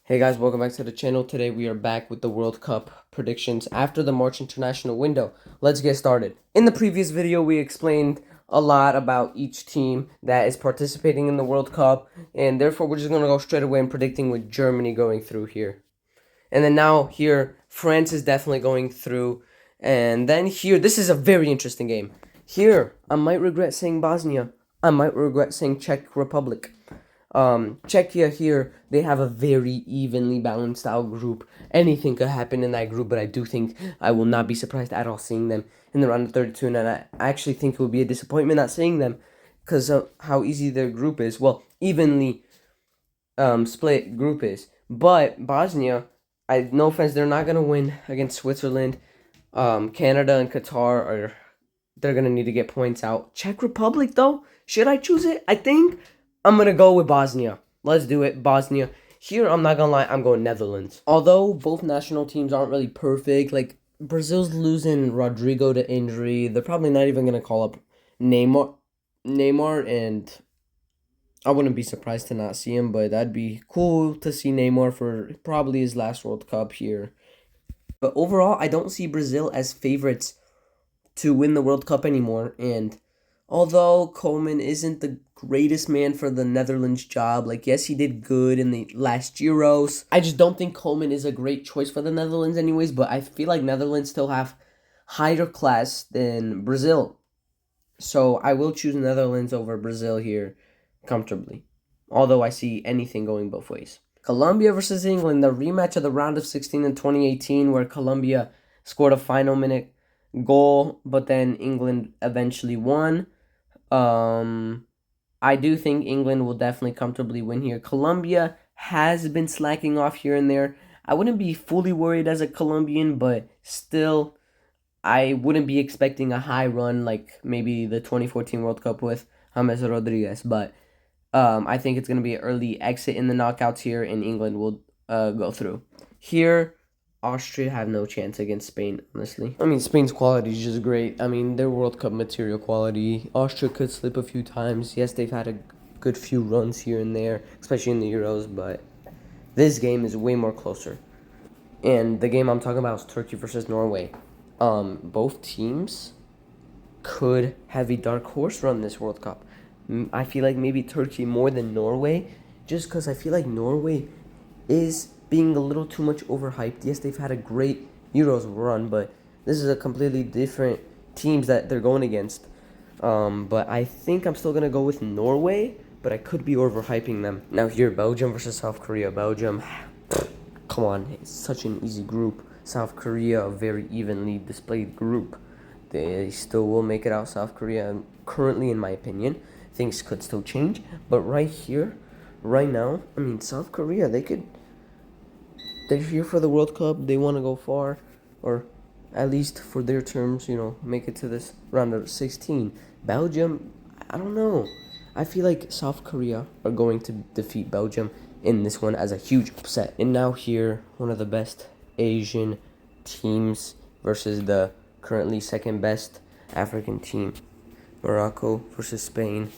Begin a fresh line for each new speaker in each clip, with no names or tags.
Hey guys, welcome back to the channel. Today we are back with the World Cup predictions after the March international window. Let's get started. In the previous video, we explained a lot about each team that is participating in the World Cup, and therefore we're just going to go straight away and predicting with Germany going through here. And then now here, France is definitely going through. And then here, this is a very interesting game. Here, I might regret saying Bosnia. I might regret saying Czech Republic. Czechia here, they have a very evenly balanced out group. Anything could happen in that group, but I do think I will not be surprised at all seeing them in the round of 32. And I actually think it would be a disappointment not seeing them because of how easy their group is. Well, evenly split group is. But Bosnia, no offense, they're not gonna win against Switzerland. Canada and Qatar they're gonna need to get points out. Czech Republic though, should I choose it? I think I'm gonna go with Bosnia. Let's do it, Bosnia. Here, I'm not gonna lie, I'm going Netherlands. Although both national teams aren't really perfect, like Brazil's losing Rodrigo to injury. They're probably not even gonna call up Neymar, and I wouldn't be surprised to not see him, but that'd be cool to see Neymar for probably his last World Cup here. But overall, I don't see Brazil as favorites to win the World Cup anymore. And although Koeman isn't the greatest man for the Netherlands job, like, yes, he did good in the last Euros. I just don't think Koeman is a great choice for the Netherlands anyways, but I feel like Netherlands still have higher class than Brazil. So I will choose Netherlands over Brazil here comfortably, although I see anything going both ways. Colombia versus England, the rematch of the round of 16 in 2018, where Colombia scored a final minute goal, but then England eventually won. I do think England will definitely comfortably win here. Colombia has been slacking off here and there. I wouldn't be fully worried as a Colombian, but still, I wouldn't be expecting a high run like maybe the 2014 World Cup with James Rodriguez, but I think it's going to be an early exit in the knockouts here, and England will go through. Here, Austria have no chance against Spain, honestly. I mean, Spain's quality is just great. I mean, their World Cup material quality. Austria could slip a few times. Yes, they've had a good few runs here and there, especially in the Euros, but this game is way more closer. And the game I'm talking about is Turkey versus Norway. Both teams could have a dark horse run this World Cup. I feel like maybe Turkey more than Norway, just because I feel like Norway is being a little too much overhyped. Yes, they've had a great Euros run, but this is a completely different teams that they're going against. But I think I'm still going to go with Norway, but I could be overhyping them. Now here, Belgium versus South Korea. Belgium, come on, it's such an easy group. South Korea, a very evenly displayed group. They still will make it out, South Korea, currently, in my opinion. Things could still change, but right here, right now, I mean, South Korea, they're here for the World Cup. They want to go far, or at least for their terms, make it to this round of 16. Belgium, I don't know. I feel like South Korea are going to defeat Belgium in this one as a huge upset. And now here, one of the best Asian teams versus the currently second best African team, Morocco versus Spain.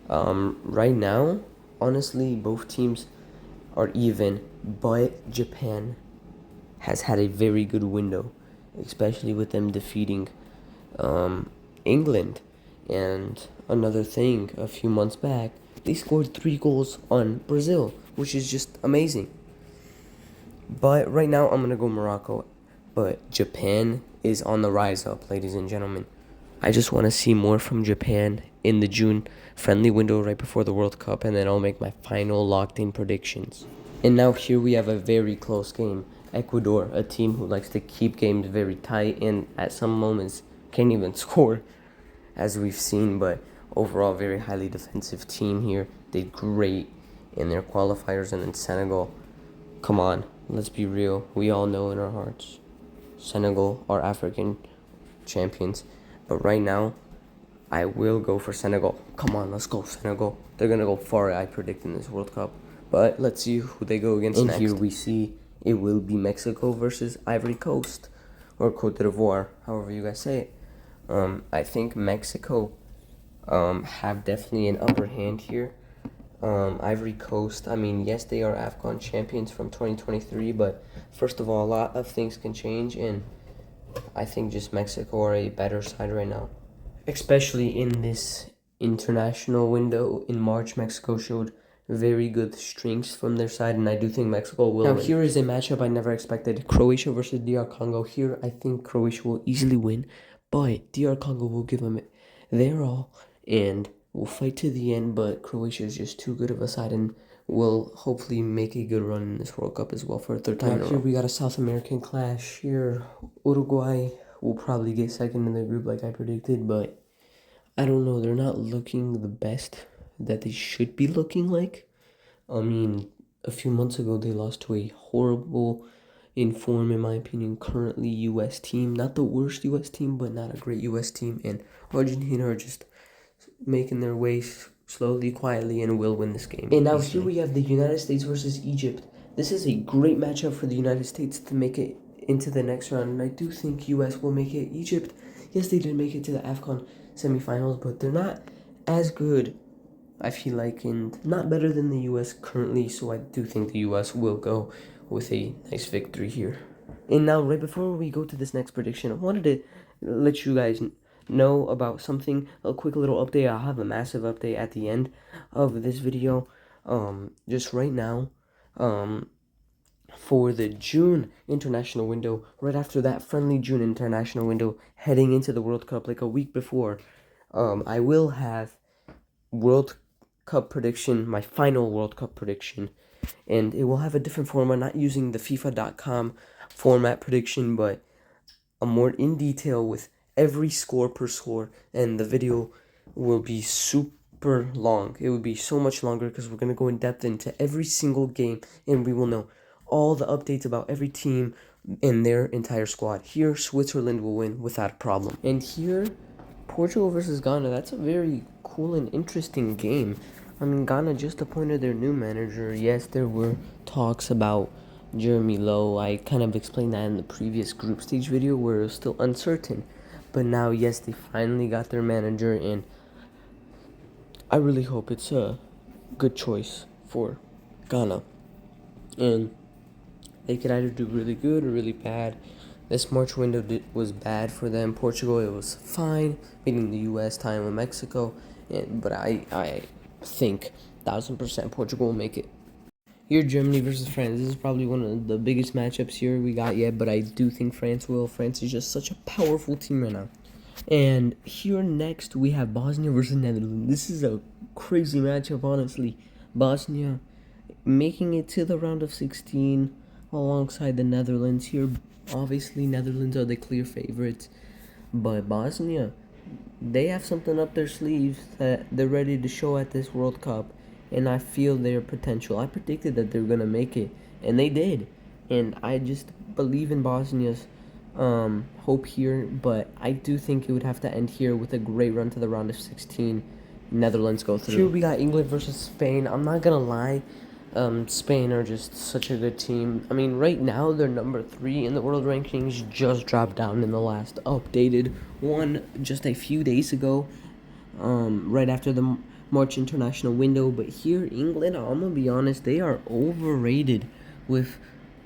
Right now, honestly, both teams are even, but Japan has had a very good window, especially with them defeating England. And another thing, a few months back, they scored 3 goals on Brazil, which is just amazing. But right now, I'm going to go Morocco. But Japan is on the rise up, ladies and gentlemen. I just want to see more from Japan in the June friendly window right before the World Cup, and then I'll make my final locked-in predictions. And now here we have a very close game. Ecuador, a team who likes to keep games very tight and at some moments can't even score, as we've seen, but overall very highly defensive team here. Did great in their qualifiers, and then Senegal. Come on, let's be real. We all know in our hearts Senegal are African champions. But right now, I will go for Senegal. Come on, let's go, Senegal. They're going to go far, I predict, in this World Cup. But let's see who they go against next. Here we see it will be Mexico versus Ivory Coast, or Cote d'Ivoire, however you guys say it. I think Mexico have definitely an upper hand here. Ivory Coast. I mean, yes, they are AFCON champions from 2023, but first of all, a lot of things can change, and I think just Mexico are a better side right now. Especially in this international window in March, Mexico showed very good strengths from their side, and I do think Mexico will win. Now, here is a matchup I never expected. Croatia versus DR Congo. Here, I think Croatia will easily win, but DR Congo will give them their all and will fight to the end, but Croatia is just too good of a side and will hopefully make a good run in this World Cup as well for a third time in a row. Here we got a South American clash. Here, Uruguay will probably get second in the group like I predicted, but I don't know. They're not looking the best that they should be looking like. I mean, a few months ago, they lost to a horrible, in form, in my opinion, currently U.S. team. Not the worst U.S. team, but not a great U.S. team. And Argentina are just making their way slowly, quietly, and will win this game. And now here we have the United States versus Egypt. This is a great matchup for the United States to make it into the next round. And I do think U.S. will make it. Egypt, yes, they did make it to the AFCON semifinals, but they're not as good, I feel like, and not better than the U.S. currently, so I do think the U.S. will go with a nice victory here. And now, right before we go to this next prediction, I wanted to let you guys know about something, a quick little update. I'll have a massive update at the end of this video. Just right now, for the June international window, right after that friendly June international window, heading into the World Cup like a week before, I will have World Cup prediction, my final World Cup prediction, and it will have a different format, not using the FIFA.com format prediction, but a more in detail with every score per score, and the video will be super long. It will be so much longer because we're going to go in depth into every single game, and we will know all the updates about every team and their entire squad. Here, Switzerland will win without a problem. And here, Portugal versus Ghana. That's a very cool and interesting game. I mean, Ghana just appointed their new manager. Yes, there were talks about Jeremy Lowe. I kind of explained that in the previous group stage video where it was still uncertain. But now, yes, they finally got their manager, and I really hope it's a good choice for Ghana. And they could either do really good or really bad. This March window was bad for them. Portugal, it was fine, beating the U.S., tying with Mexico. But I think 1,000% Portugal will make it. Here, Germany versus France. This is probably one of the biggest matchups here we got yet, but I do think France will. France is just such a powerful team right now. And here next, we have Bosnia versus Netherlands. This is a crazy matchup, honestly. Bosnia making it to the round of 16 alongside the Netherlands. Here, obviously, Netherlands are the clear favorites. But Bosnia, they have something up their sleeves that they're ready to show at this World Cup. And I feel their potential. I predicted that they're going to make it, and they did. And I just believe in Bosnia's hope here, but I do think it would have to end here with a great run to the round of 16. Netherlands go through. Here we got England versus Spain. I'm not going to lie. Spain are just such a good team. I mean, right now they're number 3 in the world rankings, just dropped down in the last updated one just a few days ago, right after the March international window. But here, England, I'm gonna be honest, they are overrated with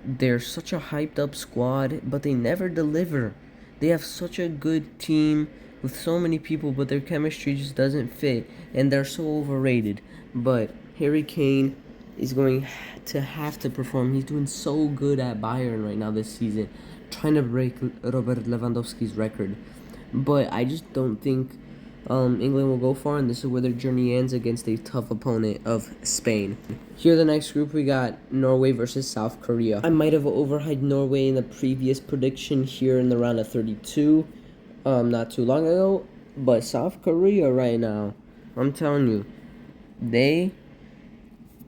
they're such a hyped up squad, but they never deliver. They have such a good team with so many people, but their chemistry just doesn't fit, and they're so overrated. But Harry Kane is going to have to perform. He's doing so good at Bayern right now this season, trying to break Robert Lewandowski's record. But I just don't think England will go far, and this is where their journey ends against a tough opponent of Spain. Here, the next group, we got Norway versus South Korea. I might have overhyped Norway in the previous prediction here in the round of 32, not too long ago. But South Korea right now, I'm telling you, they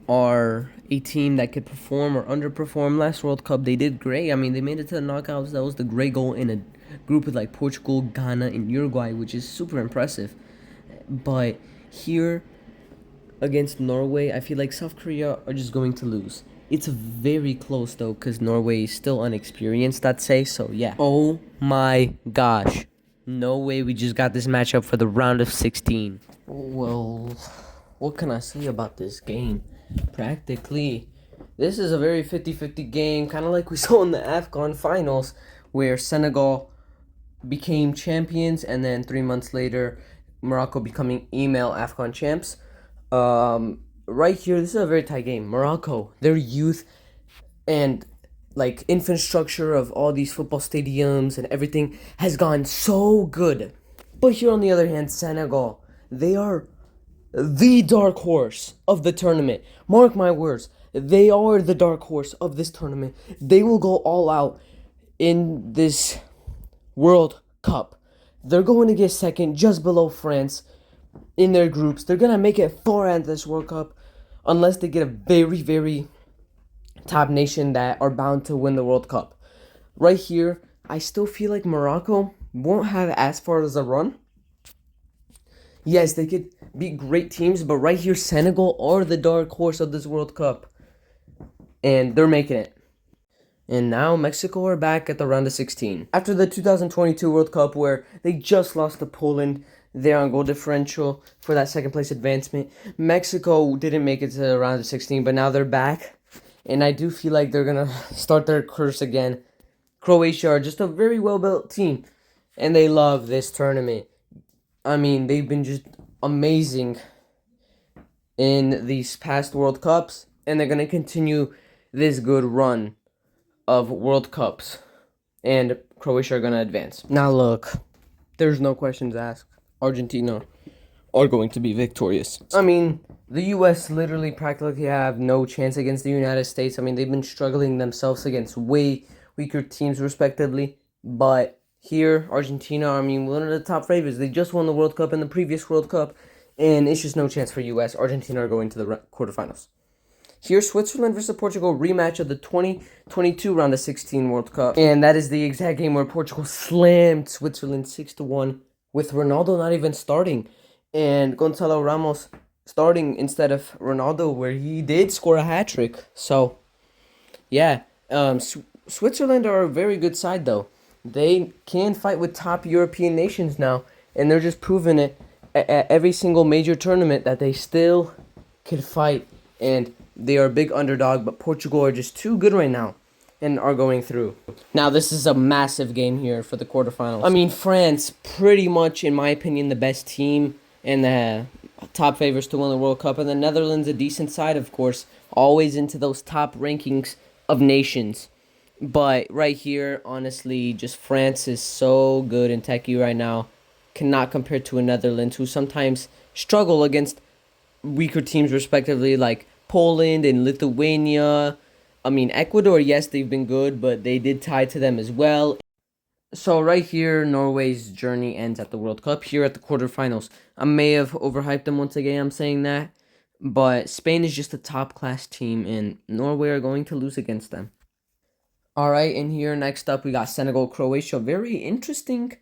are a team that could perform or underperform. Last World Cup, they did great. I mean, they made it to the knockouts. That was the great goal in a group with like Portugal, Ghana, and Uruguay, which is super impressive. But here against Norway, I feel like South Korea are just going to lose. It's very close though, because Norway is still unexperienced, I'd say. So yeah. Oh my gosh. No way we just got this matchup for the round of 16. Well, what can I say about this game? Practically, this is a very 50-50 game, kind of like we saw in the AFCON finals, where Senegal became champions, and then 3 months later, Morocco becoming email AFCON champs. Right here, this is a very tight game. Morocco, their youth and like infrastructure of all these football stadiums and everything has gone so good. But here on the other hand, Senegal, they are the dark horse of the tournament. Mark my words, they are the dark horse of this tournament. They will go all out in this World Cup. They're going to get second just below France in their groups. They're going to make it far at this World Cup unless they get a very, very top nation that are bound to win the World Cup. Right here, I still feel like Morocco won't have as far as a run. Yes, they could beat great teams, but right here, Senegal are the dark horse of this World Cup. And they're making it. And now Mexico are back at the round of 16. After the 2022 World Cup, where they just lost to Poland, they're on goal differential for that second place advancement. Mexico didn't make it to the round of 16, but now they're back. And I do feel like they're going to start their curse again. Croatia are just a very well-built team, and they love this tournament. I mean, they've been just amazing in these past World Cups, and they're going to continue this good run of World Cups. And Croatia are going to advance. Now look, there's no questions asked. Argentina are going to be victorious. I mean, the U.S. literally practically have no chance against the United States. I mean, they've been struggling themselves against way weaker teams, respectively. But here, Argentina, I mean, one of the top favorites. They just won the World Cup in the previous World Cup, and it's just no chance for U.S. Argentina are going to the quarterfinals. Here's Switzerland versus Portugal, rematch of the 2022 round of 16 World Cup. And that is the exact game where Portugal slammed Switzerland 6-1 with Ronaldo not even starting. And Gonzalo Ramos starting instead of Ronaldo, where he did score a hat-trick. So, yeah, Switzerland are a very good side, though. They can fight with top European nations now, and they're just proving it at every single major tournament that they still can fight, and they are a big underdog, but Portugal are just too good right now and are going through. Now, this is a massive game here for the quarterfinals. I mean, France, pretty much, in my opinion, the best team and the top favorites to win the World Cup, and the Netherlands, a decent side, of course, always into those top rankings of nations. But right here, honestly, just France is so good and techie right now. Cannot compare to a Netherlands, who sometimes struggle against weaker teams, respectively, like Poland and Lithuania. I mean, Ecuador, yes, they've been good, but they did tie to them as well. So right here, Norway's journey ends at the World Cup, here at the quarterfinals. I may have overhyped them once again, I'm saying that. But Spain is just a top-class team, and Norway are going to lose against them. All right, and here next up we got Senegal, Croatia. Very interesting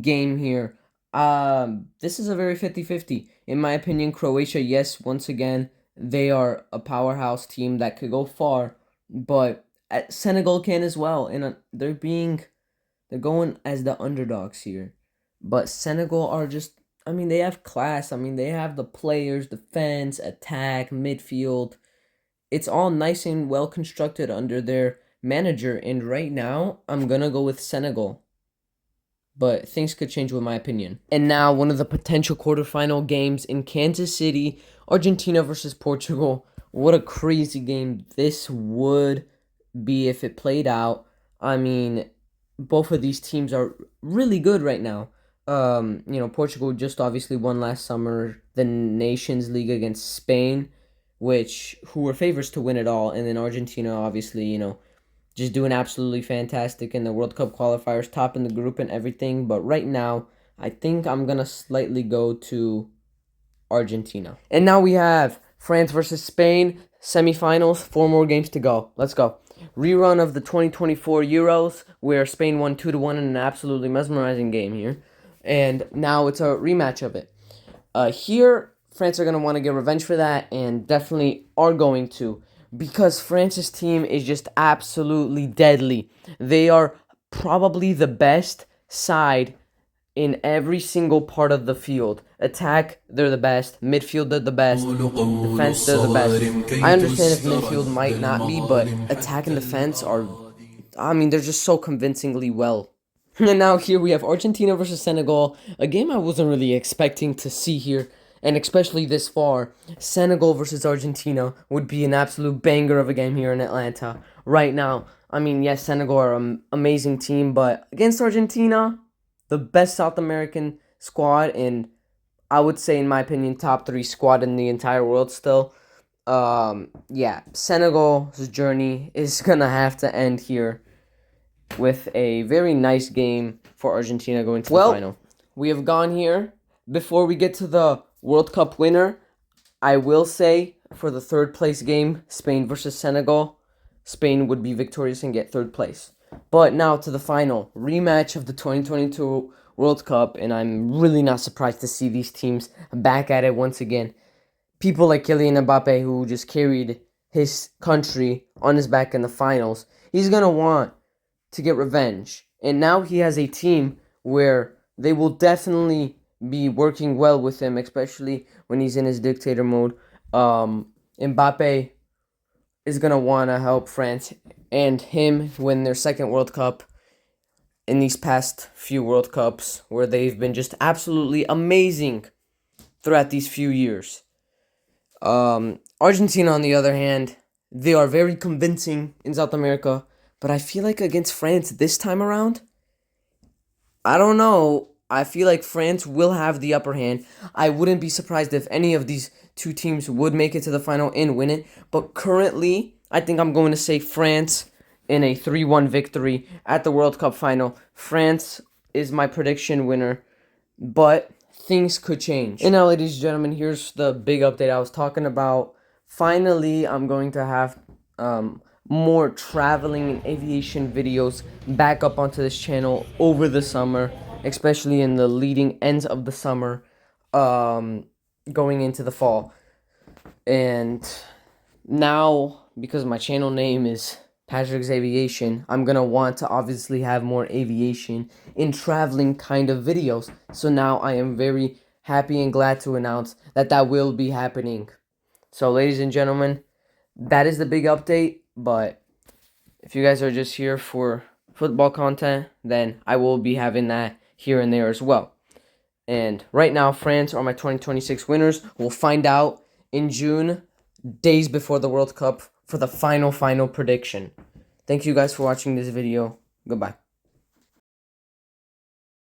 game here. This is a very 50-50. In my opinion, Croatia, yes, once again, they are a powerhouse team that could go far, but Senegal can as well, and they're going as the underdogs here. But Senegal are just, I mean, they have class. I mean, they have the players, defense, attack, midfield. It's all nice and well constructed under their manager, and right now I'm gonna go with Senegal, but things could change with my opinion. And now one of the potential quarterfinal games in Kansas City, Argentina versus Portugal. What a crazy game this would be if it played out. I mean, both of these teams are really good right now. Portugal just obviously won last summer the Nations League against Spain, who were favorites to win it all, and then Argentina obviously, just doing absolutely fantastic in the World Cup qualifiers, top in the group and everything. But right now, I think I'm going to slightly go to Argentina. And now we have France versus Spain, semifinals, 4 more games to go. Let's go. Rerun of the 2024 Euros, where Spain won 2-1 in an absolutely mesmerizing game here. And now it's a rematch of it. Here, France are going to want to get revenge for that, and definitely are going to, because France's team is just absolutely deadly. They are probably the best side in every single part of the field. Attack, they're the best. Midfield, they're the best. Defense, they're the best. I understand if midfield might not be, but attack and defense are, I mean, they're just so convincingly well. And now here we have Argentina versus Senegal, a game I wasn't really expecting to see here, and especially this far. Senegal versus Argentina would be an absolute banger of a game here in Atlanta right now. I mean, yes, Senegal are an amazing team, but against Argentina, the best South American squad, and I would say, in my opinion, top 3 squad in the entire world still. Yeah, Senegal's journey is gonna have to end here with a very nice game for Argentina going to the final. We have gone here. Before we get to the World Cup winner, I will say for the third place game, Spain versus Senegal, Spain would be victorious and get third place. But now to the final rematch of the 2022 World Cup, and I'm really not surprised to see these teams back at it once again. People like Kylian Mbappe, who just carried his country on his back in the finals, he's going to want to get revenge. And now he has a team where they will definitely be working well with him, especially when he's in his dictator mode. Mbappe is going to want to help France and him win their second World Cup in these past few World Cups, where they've been just absolutely amazing throughout these few years. Argentina, on the other hand, they are very convincing in South America, but I feel like against France this time around, I don't know. I feel like France will have the upper hand. I wouldn't be surprised if any of these two teams would make it to the final and win it. But currently, I think I'm going to say France in a 3-1 victory at the World Cup final. France is my prediction winner, but things could change. And now, ladies and gentlemen, here's the big update I was talking about. Finally, I'm going to have more traveling and aviation videos back up onto this channel over the summer, especially in the leading ends of the summer, going into the fall. And now, because my channel name is Patrick's Aviation, I'm going to want to obviously have more aviation and traveling kind of videos. So now I am very happy and glad to announce that that will be happening. So, ladies and gentlemen, that is the big update. But if you guys are just here for football content, then I will be having that here and there as well. And right now, France are my 2026 winners. We'll find out in June, days before the World Cup, for the final prediction. Thank you guys for watching this video. Goodbye.